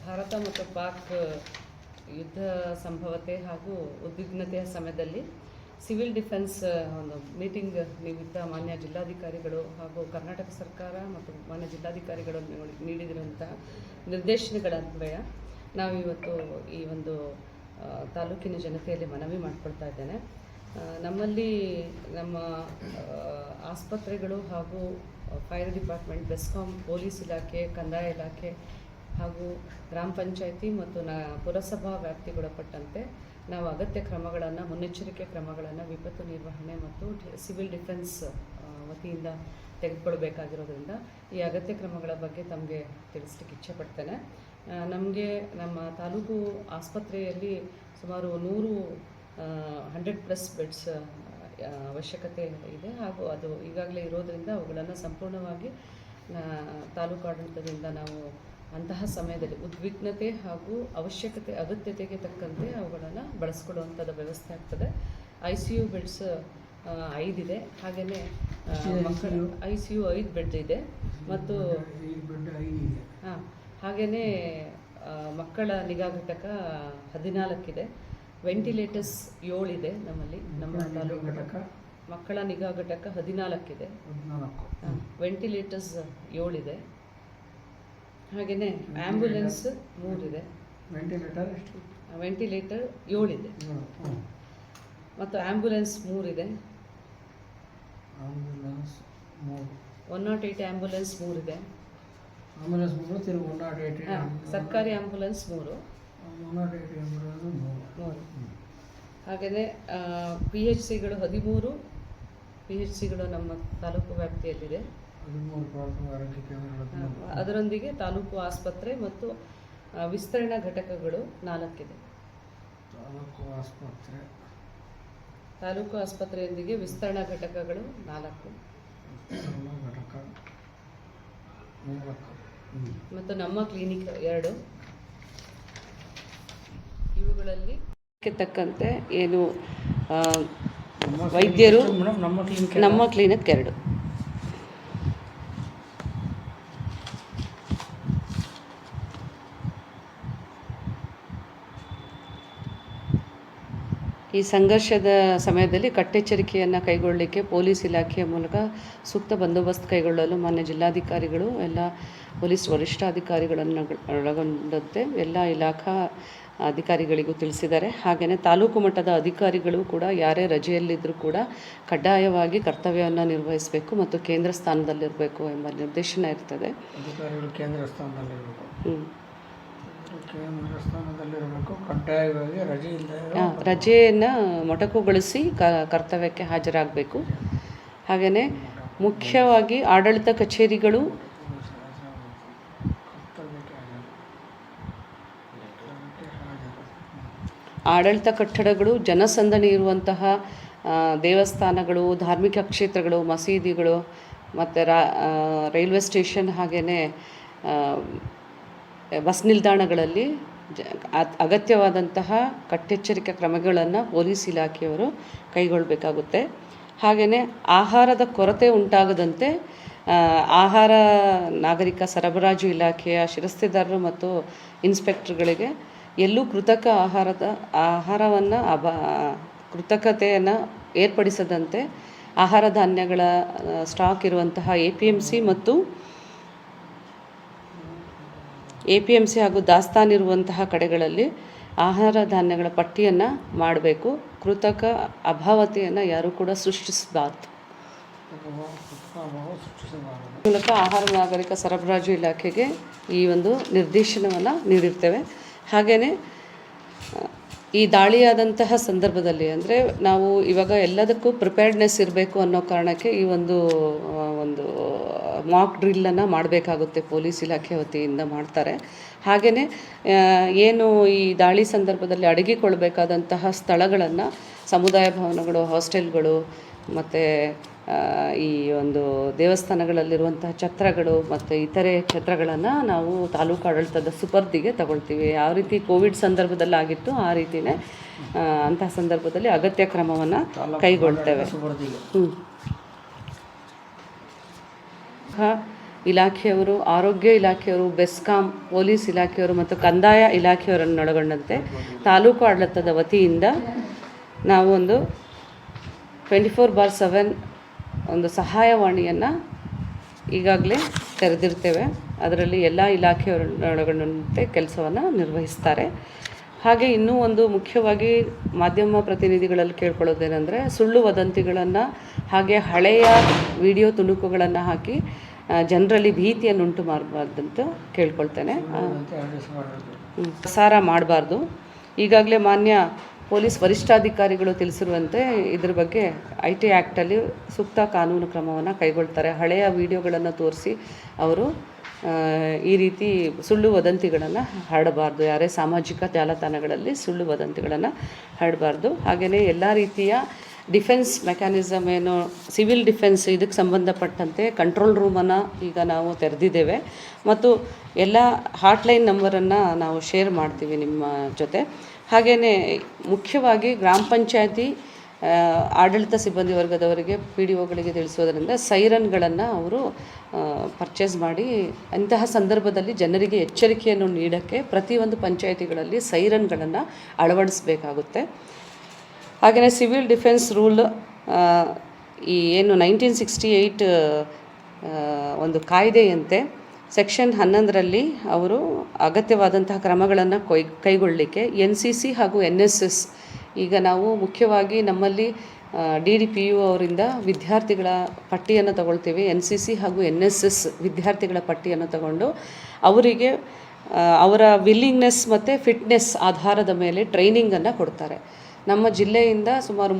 ಭಾರತ ಮತ್ತು ಪಾಕ್ ಯುದ್ಧ ಸಂಭವತೆ ಹಾಗೂ ಉದ್ವಿಗ್ನತೆಯ ಸಮಯದಲ್ಲಿ ಸಿವಿಲ್ ಡಿಫೆನ್ಸ್ ಒಂದು ಮೀಟಿಂಗ್ ನಿಮಿತ್ತ ಮಾನ್ಯ ಜಿಲ್ಲಾಧಿಕಾರಿಗಳು ಹಾಗೂ ಕರ್ನಾಟಕ ಸರ್ಕಾರ ಮತ್ತು ಮಾನ್ಯ ಜಿಲ್ಲಾಧಿಕಾರಿಗಳು ನೀಡಿರುವಂತಹ ನಿರ್ದೇಶನಗಳನ್ವಯ ನಾವಿವತ್ತು ಈ ಒಂದು ತಾಲೂಕಿನ ಜನತೆಯಲ್ಲಿ ಮನವಿ ಮಾಡಿಕೊಳ್ತಾ ಇದ್ದೇನೆ. ನಮ್ಮಲ್ಲಿ ನಮ್ಮ ಆಸ್ಪತ್ರೆಗಳು ಹಾಗೂ ಫೈರ್ ಡಿಪಾರ್ಟ್ಮೆಂಟ್, ಬೆಸ್ಕಾಂ, ಪೊಲೀಸ್ ಇಲಾಖೆ, ಕಂದಾಯ ಇಲಾಖೆ ಹಾಗೂ ಗ್ರಾಮ ಪಂಚಾಯಿತಿ ಮತ್ತು ಪುರಸಭಾ ವ್ಯಾಪ್ತಿಗೊಳಪಟ್ಟಂತೆ ನಾವು ಅಗತ್ಯ ಕ್ರಮಗಳನ್ನು, ಮುನ್ನೆಚ್ಚರಿಕೆ ಕ್ರಮಗಳನ್ನು ವಿಪತ್ತು ನಿರ್ವಹಣೆ ಮತ್ತು ಸಿವಿಲ್ ಡಿಫೆನ್ಸ್ ವತಿಯಿಂದ ತೆಗೆದುಕೊಳ್ಬೇಕಾಗಿರೋದ್ರಿಂದ ಈ ಅಗತ್ಯ ಕ್ರಮಗಳ ಬಗ್ಗೆ ತಮಗೆ ತಿಳಿಸ್ಲಿಕ್ಕೆ ಇಚ್ಛೆಪಡ್ತೇನೆ. ನಮಗೆ ನಮ್ಮ ತಾಲೂಕು ಆಸ್ಪತ್ರೆಯಲ್ಲಿ ಸುಮಾರು 100+ ಬೆಡ್ಸ್ ಅವಶ್ಯಕತೆ ಇದೆ ಹಾಗೂ ಅದು ಈಗಾಗಲೇ ಇರೋದರಿಂದ ಅವುಗಳನ್ನು ಸಂಪೂರ್ಣವಾಗಿ ತಾಲೂಕು ಆಡಳಿತದಿಂದ ನಾವು ಅಂತಹ ಸಮಯದಲ್ಲಿ ಉದ್ವಿಗ್ನತೆ ಹಾಗೂ ಅಗತ್ಯತೆಗೆ ತಕ್ಕಂತೆ ಅವುಗಳನ್ನು ಬಳಸ್ಕೊಳ್ಳುವಂಥದ್ದು ವ್ಯವಸ್ಥೆ ಆಗ್ತದೆ. ICU ಬೆಡ್ಸ್ 5 ಇದೆ. ಹಾಗೆಯೇ ICU 5 ಬೆಡ್ ಇದೆ ಮತ್ತು ಹಾಗೆಯೇ ಮಕ್ಕಳ ನಿಗಾ ಘಟಕ 14 ಇದೆ. ವೆಂಟಿಲೇಟರ್ಸ್ 7 ಇದೆ ನಮ್ಮಲ್ಲಿ. ನಮ್ಮ ತಾಲೂಕು ಮಕ್ಕಳ ನಿಗಾ ಘಟಕ 14 ಇದೆ. ವೆಂಟಿಲೇಟರ್ಸ್ 7 ಇದೆ. ಹಾಗೆಯೇ ಆ್ಯಂಬುಲೆನ್ಸ್ 3 ಇದೆ. ವೆಂಟಿಲೇಟರ್ 7 ಇದೆ ಮತ್ತು ಆ್ಯಂಬುಲೆನ್ಸ್ 3 ಇದೆ. 108 ಆ್ಯಂಬುಲೆನ್ಸ್ 3 ಇದೆ. ಸರ್ಕಾರಿ ಆ್ಯಂಬುಲೆನ್ಸ್ 3. ಹಾಗೆಯೇ PHCಗಳು 13 PHCಗಳು ನಮ್ಮ ತಾಲೂಕು ವ್ಯಾಪ್ತಿಯಲ್ಲಿದೆ. ಅದರೊಂದಿಗೆ ತಾಲೂಕು ಆಸ್ಪತ್ರೆ ಮತ್ತು ವಿಸ್ತರಣಾ ಘಟಕಗಳು 4 ಇದೆ. ತಾಲೂಕು ಆಸ್ಪತ್ರೆಯೊಂದಿಗೆ ವಿಸ್ತರಣಾ ಘಟಕಗಳು 4 ಮತ್ತು ನಮ್ಮ ಕ್ಲಿನಿಕ್ 2. ಇವುಗಳಲ್ಲಿ ತಕ್ಕಂತೆ ಏನು ವೈದ್ಯರು ನಮ್ಮ ಕ್ಲಿನಿಕ್ 2. ಈ ಸಂಘರ್ಷದ ಸಮಯದಲ್ಲಿ ಕಟ್ಟೆಚ್ಚರಿಕೆಯನ್ನು ಕೈಗೊಳ್ಳಲಿಕ್ಕೆ ಪೊಲೀಸ್ ಇಲಾಖೆಯ ಮೂಲಕ ಸೂಕ್ತ ಬಂದೋಬಸ್ತ್ ಕೈಗೊಳ್ಳಲು ಮಾನ್ಯ ಜಿಲ್ಲಾಧಿಕಾರಿಗಳು ಎಲ್ಲ ಪೊಲೀಸ್ ವರಿಷ್ಠಾಧಿಕಾರಿಗಳನ್ನು ಒಳಗೊಂಡಂತೆ ಎಲ್ಲ ಇಲಾಖಾ ಅಧಿಕಾರಿಗಳಿಗೂ ತಿಳಿಸಿದ್ದಾರೆ. ಹಾಗೆಯೇ ತಾಲೂಕು ಮಟ್ಟದ ಅಧಿಕಾರಿಗಳು ಕೂಡ ಯಾರೇ ರಜೆಯಲ್ಲಿದ್ದರೂ ಕೂಡ ಕಡ್ಡಾಯವಾಗಿ ಕರ್ತವ್ಯವನ್ನು ನಿರ್ವಹಿಸಬೇಕು ಮತ್ತು ಕೇಂದ್ರ ಸ್ಥಾನದಲ್ಲಿರಬೇಕು ಎಂಬ ನಿರ್ದೇಶನ ಇರ್ತದೆ. ಅಧಿಕಾರಿಗಳು ಕೇಂದ್ರ ಸ್ಥಾನದಲ್ಲಿರಬೇಕು, ಕಡ್ಡಾಯವಾಗಿ ರಜೆಯನ್ನು ಮೊಟಕುಗೊಳಿಸಿ ಕರ್ತವ್ಯಕ್ಕೆ ಹಾಜರಾಗಬೇಕು. ಹಾಗೆಯೇ ಮುಖ್ಯವಾಗಿ ಆಡಳಿತ ಕಚೇರಿಗಳು, ಆಡಳಿತ ಕಟ್ಟಡಗಳು, ಜನಸಂದಣಿ ಇರುವಂತಹ ದೇವಸ್ಥಾನಗಳು, ಧಾರ್ಮಿಕ ಕ್ಷೇತ್ರಗಳು, ಮಸೀದಿಗಳು ಮತ್ತು ರೈಲ್ವೆ ಸ್ಟೇಷನ್ ಹಾಗೆಯೇ ಬಸ್ ನಿಲ್ದಾಣಗಳಲ್ಲಿ ಅಗತ್ಯವಾದಂತಹ ಕಟ್ಟೆಚ್ಚರಿಕೆ ಕ್ರಮಗಳನ್ನು ಪೊಲೀಸ್ ಇಲಾಖೆಯವರು ಕೈಗೊಳ್ಳಬೇಕಾಗುತ್ತೆ. ಹಾಗೆಯೇ ಆಹಾರದ ಕೊರತೆ ಉಂಟಾಗದಂತೆ ಆಹಾರ ನಾಗರಿಕ ಸರಬರಾಜು ಇಲಾಖೆಯ ಶಿರಸ್ತೆದಾರರು ಮತ್ತು ಇನ್ಸ್ಪೆಕ್ಟರ್ಗಳಿಗೆ ಎಲ್ಲೂ ಕೃತಕತೆಯನ್ನು ಏರ್ಪಡಿಸದಂತೆ ಆಹಾರ ಧಾನ್ಯಗಳ ಸ್ಟಾಕ್ ಇರುವಂತಹ APMC ಹಾಗೂ ದಾಸ್ತಾನಿರುವಂತಹ ಕಡೆಗಳಲ್ಲಿ ಆಹಾರ ಧಾನ್ಯಗಳ ಪಟ್ಟಿಯನ್ನು ಮಾಡಬೇಕು. ಕೃತಕ ಅಭಾವತೆಯನ್ನು ಯಾರೂ ಕೂಡ ಸೃಷ್ಟಿಸಬಾರ್ದು. ಮೂಲಕ ಆಹಾರ ನಾಗರಿಕ ಸರಬರಾಜು ಇಲಾಖೆಗೆ ಈ ಒಂದು ನಿರ್ದೇಶನವನ್ನು ನೀಡಿರ್ತೇವೆ. ಹಾಗೆಯೇ ಈ ದಾಳಿಯಾದಂತಹ ಸಂದರ್ಭದಲ್ಲಿ ಅಂದರೆ ನಾವು ಇವಾಗ ಎಲ್ಲದಕ್ಕೂ ಪ್ರಿಪೇರ್ಡ್ನೆಸ್ ಇರಬೇಕು ಅನ್ನೋ ಕಾರಣಕ್ಕೆ ಈ ಒಂದು ಮಾಕ್ ಡ್ರಿಲ್ಲನ್ನು ಮಾಡಬೇಕಾಗುತ್ತೆ. ಪೊಲೀಸ್ ಇಲಾಖೆ ವತಿಯಿಂದ ಮಾಡ್ತಾರೆ. ಹಾಗೆಯೇ ಏನು ಈ ದಾಳಿ ಸಂದರ್ಭದಲ್ಲಿ ಅಡಗಿಕೊಳ್ಬೇಕಾದಂತಹ ಸ್ಥಳಗಳನ್ನು ಸಮುದಾಯ ಭವನಗಳು, ಹಾಸ್ಟೆಲ್ಗಳು ಮತ್ತು ಈ ಒಂದು ದೇವಸ್ಥಾನಗಳಲ್ಲಿರುವಂತಹ ಛತ್ರಗಳು ಮತ್ತು ಇತರೆ ಛತ್ರಗಳನ್ನು ನಾವು ತಾಲೂಕು ಆಡಳಿತದ ಸುಪರ್ದಿಗೆ ತಗೊಳ್ತೀವಿ. ಯಾವ ರೀತಿ ಕೋವಿಡ್ ಸಂದರ್ಭದಲ್ಲಿ ಆಗಿತ್ತು ಆ ರೀತಿಯೇ ಅಂತಹ ಸಂದರ್ಭದಲ್ಲಿ ಅಗತ್ಯ ಕ್ರಮವನ್ನು ಕೈಗೊಳ್ತೇವೆ. ಇಲಾಖೆಯವರು, ಆರೋಗ್ಯ ಇಲಾಖೆಯವರು, ಬೆಸ್ಕಾಂ, ಪೊಲೀಸ್ ಇಲಾಖೆಯವರು ಮತ್ತು ಕಂದಾಯ ಇಲಾಖೆಯವರನ್ನೊಳಗೊಂಡಂತೆ ತಾಲೂಕು ಆಡಳಿತದ ವತಿಯಿಂದ ನಾವು ಒಂದು 24/7 ಒಂದು ಸಹಾಯವಾಣಿಯನ್ನು ಈಗಾಗಲೇ ತೆರೆದಿರ್ತೇವೆ. ಅದರಲ್ಲಿ ಎಲ್ಲ ಇಲಾಖೆಯವರನ್ನೊಳಗೊಂಡಂತೆ ಕೆಲಸವನ್ನು ನಿರ್ವಹಿಸ್ತಾರೆ. ಹಾಗೆ ಇನ್ನೂ ಒಂದು ಮುಖ್ಯವಾಗಿ ಮಾಧ್ಯಮ ಪ್ರತಿನಿಧಿಗಳಲ್ಲಿ ಕೇಳ್ಕೊಳ್ಳೋದೇನೆಂದರೆ, ಸುಳ್ಳು ವದಂತಿಗಳನ್ನು ಹಾಗೆ ಹಳೆಯ ವಿಡಿಯೋ ತುಣುಕುಗಳನ್ನು ಹಾಕಿ ಜನರಲ್ಲಿ ಭೀತಿಯನ್ನುಂಟು ಮಾಡಬಾರ್ದಂತ ಕೇಳ್ಕೊಳ್ತೇನೆ. ಅಂತ ಹರಡಿಸಬಾರದು. ಪ್ರಸಾರ ಮಾಡಬಾರ್ದು. ಈಗಾಗಲೇ ಮಾನ್ಯ ಪೊಲೀಸ್ ವರಿಷ್ಠಾಧಿಕಾರಿಗಳು ತಿಳಿಸಿರುವಂತೆ ಇದ್ರ ಬಗ್ಗೆ IT ಆ್ಯಕ್ಟಲ್ಲಿ ಸೂಕ್ತ ಕಾನೂನು ಕ್ರಮವನ್ನು ಕೈಗೊಳ್ತಾರೆ. ಹಳೆಯ ವಿಡಿಯೋಗಳನ್ನು ತೋರಿಸಿ ಅವರು ಈ ರೀತಿ ಸುಳ್ಳು ವದಂತಿಗಳನ್ನು ಹರಡಬಾರ್ದು. ಯಾರೇ ಸಾಮಾಜಿಕ ಜಾಲತಾಣಗಳಲ್ಲಿ ಸುಳ್ಳು ವದಂತಿಗಳನ್ನು ಹರಡಬಾರ್ದು. ಹಾಗೆಯೇ ಎಲ್ಲ ರೀತಿಯ ಡಿಫೆನ್ಸ್ ಮೆಕ್ಯಾನಿಸಮ್ ಏನು ಸಿವಿಲ್ ಡಿಫೆನ್ಸ್ ಇದಕ್ಕೆ ಸಂಬಂಧಪಟ್ಟಂತೆ ಕಂಟ್ರೋಲ್ ರೂಮನ್ನು ಈಗ ನಾವು ತೆರೆದಿದ್ದೇವೆ ಮತ್ತು ಎಲ್ಲ ಹಾಟ್ಲೈನ್ ನಂಬರನ್ನು ನಾವು ಶೇರ್ ಮಾಡ್ತೀವಿ ನಿಮ್ಮ ಜೊತೆ. ಹಾಗೆಯೇ ಮುಖ್ಯವಾಗಿ ಗ್ರಾಮ ಪಂಚಾಯತಿ ಆಡಳಿತ ಸಿಬ್ಬಂದಿ ವರ್ಗದವರಿಗೆ PDOಗಳಿಗೆ ತಿಳಿಸೋದರಿಂದ ಸೈರನ್ಗಳನ್ನು ಅವರು ಪರ್ಚೇಸ್ ಮಾಡಿ ಅಂತಹ ಸಂದರ್ಭದಲ್ಲಿ ಜನರಿಗೆ ಎಚ್ಚರಿಕೆಯನ್ನು ನೀಡೋಕ್ಕೆ ಪ್ರತಿಯೊಂದು ಪಂಚಾಯತಿಗಳಲ್ಲಿ ಸೈರನ್ಗಳನ್ನು ಅಳವಡಿಸಬೇಕಾಗುತ್ತೆ. ಹಾಗೆಯೇ ಸಿವಿಲ್ ಡಿಫೆನ್ಸ್ ರೂಲ್ ಈ ಏನು 1968 ಒಂದು ಕಾಯ್ದೆಯಂತೆ ಸೆಕ್ಷನ್ 11ರಲ್ಲಿ ಅವರು ಅಗತ್ಯವಾದಂತಹ ಕ್ರಮಗಳನ್ನು ಕೈಗೊಳ್ಳಲಿಕ್ಕೆ NCC ಹಾಗೂ NSS ಈಗ ನಾವು ಮುಖ್ಯವಾಗಿ ನಮ್ಮಲ್ಲಿ DDPU ಅವರಿಂದ ವಿದ್ಯಾರ್ಥಿಗಳ ಪಟ್ಟಿಯನ್ನು ತಗೊಳ್ತೀವಿ. NCC ಹಾಗೂ NSS ವಿದ್ಯಾರ್ಥಿಗಳ ಪಟ್ಟಿಯನ್ನು ತಗೊಂಡು ಅವರಿಗೆ ಅವರ ವಿಲ್ಲಿಂಗ್ನೆಸ್ ಮತ್ತು ಫಿಟ್ನೆಸ್ ಆಧಾರದ ಮೇಲೆ ಟ್ರೈನಿಂಗನ್ನು ಕೊಡ್ತಾರೆ. ನಮ್ಮ ಜಿಲ್ಲೆಯಿಂದ ಸುಮಾರು